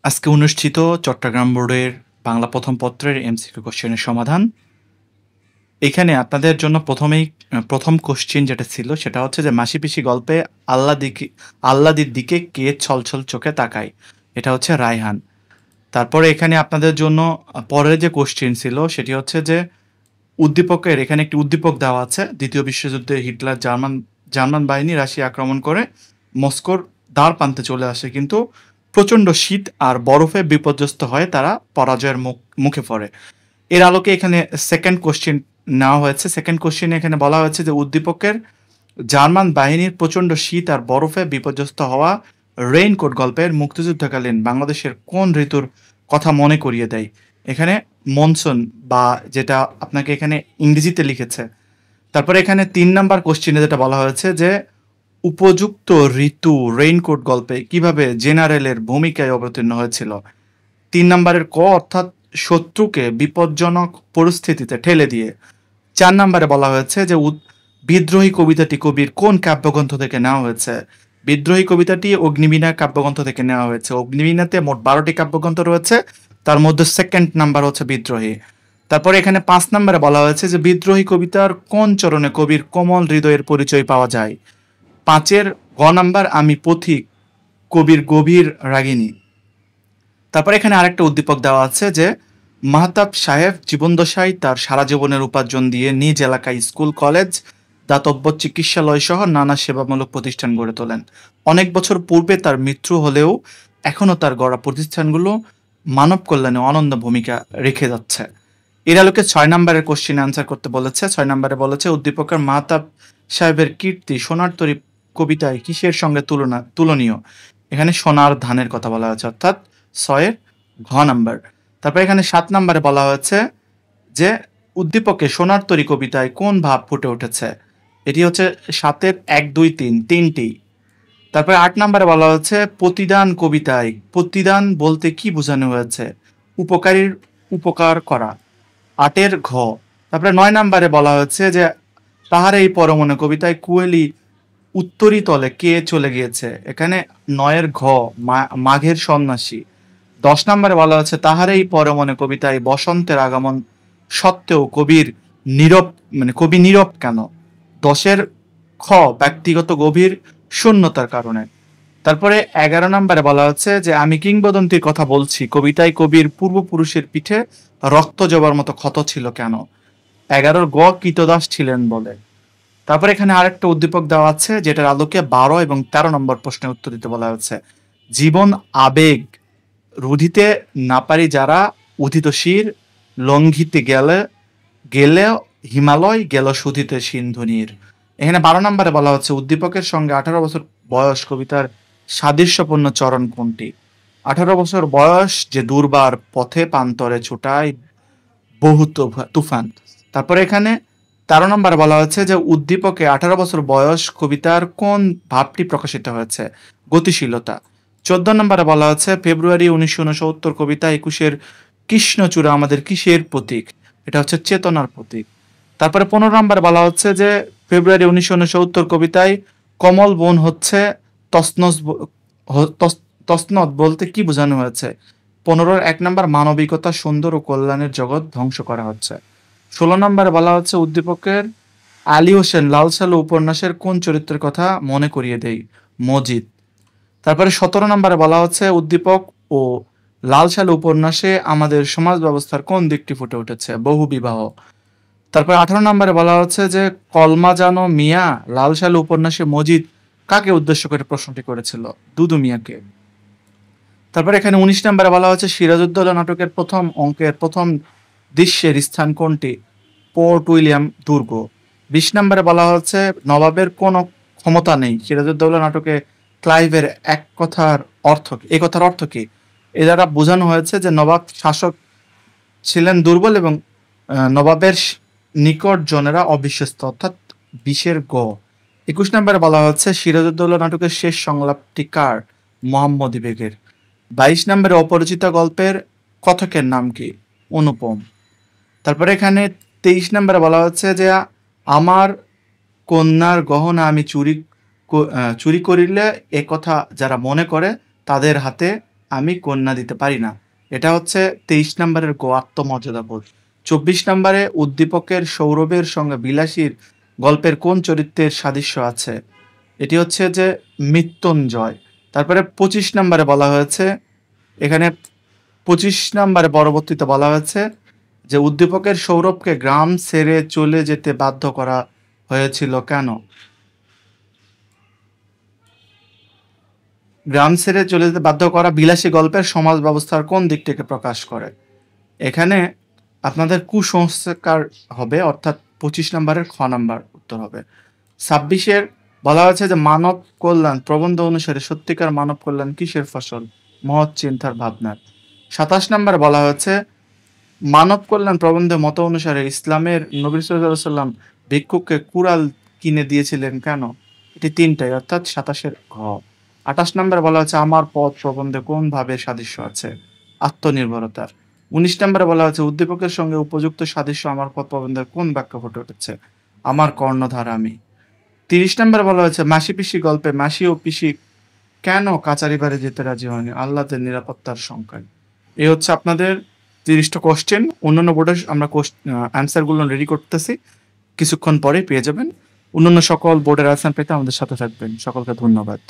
আজকে অনুষ্ঠিত চট্টগ্রাম বোর্ডের বাংলা প্রথম পত্রের এমসিকিউ কোশ্চেনের সমাধান। এখানে আপনাদের জন্য প্রথম কোশ্চেন যেটা ছিল সেটা হচ্ছে যে মাসি-পিসি গল্পে আল্লাদির দিকে কে ছলছল চোখে তাকায়? এটা হচ্ছে রায়হান। তারপরে এখানে আপনাদের জন্য পরের যে কোশ্চেন ছিল সেটি হচ্ছে যে এখানে একটি উদ্দীপক দেওয়া আছে। দ্বিতীয় বিশ্বযুদ্ধে হিটলার জার্মান বাহিনী রাশিয়া আক্রমণ করে মস্কোর দ্বার প্রান্তে চলে আসে, কিন্তু প্রচণ্ড শীত আর বরফে বিপর্যস্ত হয়ে তারা পরাজয়ের মুখে পড়ে। এর আলোকে এখানে সেকেন্ড কোশ্চেন নেওয়া হয়েছে। সেকেন্ড কোশ্চেনে এখানে বলা হয়েছে যে উদ্দীপকের জার্মান বাহিনীর প্রচণ্ড শীত আর বরফে বিপর্যস্ত হওয়া রেইনকোট গল্পের মুক্তিযুদ্ধকালীন বাংলাদেশের কোন ঋতুর কথা মনে করিয়ে দেয়? এখানে মনসুন, বা যেটা আপনাকে এখানে ইংরেজিতে লিখেছে। তারপরে এখানে ৩ নাম্বার কোশ্চেনে যেটা বলা হয়েছে যে উপযুক্ত ঋতু রেইনকোট গল্পে কিভাবে জেনারেলের ভূমিকায় অবতীর্ণ হয়েছিল? ৩ নাম্বারের ক অর্থাৎ শত্রুকে বিপজ্জনক পরিস্থিতিতে ঠেলে দিয়ে। ৪ নাম্বারে বলা হয়েছে যে বিদ্রোহী কবিতাটি কবির কোন কাব্যগ্রন্থ থেকে নেওয়া হয়েছে? বিদ্রোহী কবিতাটি অগ্নিবীণা কাব্যগ্রন্থ থেকে নেওয়া হয়েছে। অগ্নিবীণাতে মোট ১২টি কাব্যগ্রন্থ রয়েছে, তার মধ্যে সেকেন্ড নাম্বার হচ্ছে বিদ্রোহী। তারপরে এখানে ৫ নাম্বারে বলা হয়েছে যে বিদ্রোহী কবিতার কোন চরণে কবির কোমল হৃদয়ের পরিচয় পাওয়া যায়? ৫-এর গ নাম্বার আমি পথিক কবির গভীর রাগিনী। তারপর এখানে আরেকটা উদ্দীপক দেওয়া আছে যে মাহতাব সাহেব জীবনদশায় তার সারা জীবনের উপার্জন দিয়ে নিজ এলাকায় স্কুল, কলেজ, দাতব্য চিকিৎসালয় সহ নানা সেবামূলক প্রতিষ্ঠান গড়ে তোলেন। অনেক বছর পূর্বে তার মৃত্যু হলেও এখনও তার গড়া প্রতিষ্ঠানগুলো মানব কল্যাণে অনন্য ভূমিকা রেখে যাচ্ছে। এর আলোকে ৬ নম্বরের কোশ্চেন আনসার করতে বলেছে। ৬ নম্বরে বলেছে উদ্দীপকের মাহতাব সাহেবের কীর্তি সোনার তরী কবিতায় কিসের সঙ্গে তুলনীয়? এখানে সোনার ধানের কথা বলা হয়েছে, অর্থাৎ ৬-এর ঘ নাম্বার। তারপর এখানে ৭ নাম্বারে বলা হয়েছে যে উদ্দীপকে সোনার তরী কবিতায় কোন ভাব ফুটে উঠেছে? এটি হচ্ছে ৭-এর ১, ২, ৩ তিনটি। তারপরে ৮ নাম্বারে বলা হচ্ছে প্রতিদান কবিতায় প্রতিদান বলতে কি বোঝানো হয়েছে? উপকারীর উপকার করা। ৮-এর ঘ। তারপরে ৯ নাম্বারে বলা হচ্ছে যে তাহার এই পরমনে কবিতায় কুয়েলি উত্তরী তলে কে চলে গিয়েছে? এখানে ৯-এর ঘ মাঘের সন্ন্যাসী। ১০ নম্বরে বলা হচ্ছে তাহার এই পরমনে কবিতায় বসন্তের আগমন সত্ত্বেও কবি নীরব কেন? ১০-এর খ ব্যক্তিগত গভীর শূন্যতার কারণে। তারপরে ১১ নম্বরে বলা হচ্ছে যে আমি কিংবদন্তির কথা বলছি কবিতায় কবির পূর্বপুরুষের পিঠে রক্ত জবার মতো ক্ষত ছিল কেন? ১১-র গ কৃতদাস ছিলেন বলে। তারপরে এখানে আরেকটা উদ্দীপক দেওয়া আছে যেটার আলোকে ১২ এবং ১৩ নম্বর প্রশ্নের উত্তর দিতে বলা হচ্ছে। জীবন আবেগ রুধিতে না পারি যারা উদিত শির লঙ্ঘিতে গেলে হিমালয় গেল সুধিতে সিন্ধু নীর। এখানে ১২ নম্বরে বলা হচ্ছে উদ্দীপকের সঙ্গে ১৮ বছর বয়স কবিতার সাদৃশ্যপূর্ণ চরণ কোনটি? ১৮ বছর বয়স যে দুর্বার পথে প্রান্তরে ছুটায় বহু তুফান। তারপরে এখানে ১৩ নম্বরে বলা হচ্ছে যে উদ্দীপকে ১৮ বছর বয়স কবিতার কোন ভাবটি প্রকাশিত হয়েছে? গতিশীলতা। ১৪ নম্বরে বলা হচ্ছে ফেব্রুয়ারি ১৯৬৯ কবিতা ২১-এর কৃষ্ণচূড়া আমাদের কিসের প্রতীক? এটা হচ্ছে চেতনার প্রতীক। তারপরে ১৫ নম্বরে বলা হচ্ছে যে ফেব্রুয়ারি ১৯৬৯ কবিতায় কমল বন হচ্ছে তসনদ বলতে কি বোঝানো হয়েছে? ১৫-র ১ নম্বর মানবিকতা, সুন্দর ও কল্যাণের জগৎ ধ্বংস করা হচ্ছে। ১৬ নম্বরে বলা হচ্ছে উদ্দীপকের আলী হোসেন লাল সালু উপন্যাসের কোন চরিত্রের কথা মনে করিয়ে দেয়? মজিদ। তারপরে ১৭ নম্বরে বলা হচ্ছে উদ্দীপক ও লাল সালু উপন্যাসে আমাদের সমাজ ব্যবস্থার কোন দিকটি ফুটে উঠেছে? বহু বিবাহ। তারপরে ১৮ নম্বরে বলা হচ্ছে যে কলমা জানো মিয়া লাল সালু উপন্যাসে মজিদ কাকে উদ্দেশ্য করে প্রশ্নটি করেছিল? দুদু মিয়াকে। তারপরে এখানে ১৯ নম্বরে বলা হচ্ছে সিরাজউদ্দৌলা নাটকের প্রথম অঙ্কের প্রথম দৃশ্যের স্থান কোনটি? পোর্ট উইলিয়াম দুর্গ। ২০ নম্বরে বলা হচ্ছে নবাবের কোনো ক্ষমতা নেই সিরাজউদ্দৌলা নাটকে ক্লাইভের এই কথার অর্থ কি? এ দ্বারা বোঝানো হয়েছে যে নবাব শাসক ছিলেন দুর্বল এবং নবাবের নিকট জনেরা অবিশ্বস্ত, অর্থাৎ ২০-এর গ। ২১ নম্বরে বলা হচ্ছে সিরাজউদ্দৌলা নাটকের শেষ সংলাপটি কার? মোহাম্মদী বেগের। ২২ নম্বরে অপরিচিতা গল্পের কথকের নাম কি? অনুপম। তারপরে এখানে ২৩ নম্বরে বলা হচ্ছে যে আমার কন্যার গহনা আমি চুরি করিলে এ কথা যারা মনে করে তাদের হাতে আমি কন্যা দিতে পারি না। এটা হচ্ছে 23 নম্বরের গ আত্মমর্যাদাবোধ। 24 নম্বরে উদ্দীপকের সৌরভের সঙ্গে বিলাসীর গল্পের কোন চরিত্রের সাদৃশ্য আছে? এটি হচ্ছে যে মৃত্যুঞ্জয়। তারপরে 25 নম্বরে বলা হয়েছে, এখানে 25 নম্বরে পরবর্তীতে বলা হয়েছে যে উদ্দীপকের সৌরভকে গ্রাম ছেড়ে চলে যেতে বাধ্য করা হয়েছিল কেন? গ্রাম ছেড়ে চলে যেতে বাধ্য করা বিলাসী গল্পের সমাজ ব্যবস্থার কোন দিকটিকে প্রকাশ করে? এখানে আপনাদের কুসংস্কার হবে, অর্থাৎ 25 নম্বরের খ নাম্বার উত্তর হবে। 26-এর বলা হয়েছে যে মানব কল্যাণ প্রবন্ধ অনুসারে সত্যিকার মানব কল্যাণ কিসের ফসল? মহৎ চিন্তার ভাবনার। 27 নম্বরে বলা হয়েছে মানব কল্যাণ প্রবন্ধের মত অনুসারে ইসলামের নবী সাল্লাল্লাহু আলাইহি ওয়াসাল্লাম ভিক্ষুককে কুড়াল কিনে দিয়েছিলেন কেন? এটি 3টাই, অর্থাৎ 27-এর ঘ। 28 নম্বরে বলা হচ্ছে আমার পথ প্রবন্ধে কোন ভাবের সাদৃশ্য আছে? আত্মনির্ভরতার। 19 নম্বরে বলা হচ্ছে উদ্দীপকের সঙ্গে উপযুক্ত সাদৃশ্য আমার পথ প্রবন্ধের কোন বাক্য ফুটে উঠেছে? আমার কর্ণধার আমি। 30 নম্বরে বলা হয়েছে মাসি পিসি গল্পে মাসি ও পিসি কেন কাচারি বাড়ি যেতে রাজি হয়নি? আল্লাহদের নিরাপত্তার সংখ্যায়। এই হচ্ছে আপনাদের 30টা কোশ্চেন। অন্যান্য বোর্ডে আমরা অ্যান্সারগুলো রেডি করতেছি, কিছুক্ষণ পরে পেয়ে যাবেন। অন্যান্য সকল বোর্ডের অ্যান্সার পেতে আমাদের সাথে থাকবেন। সকলকে ধন্যবাদ।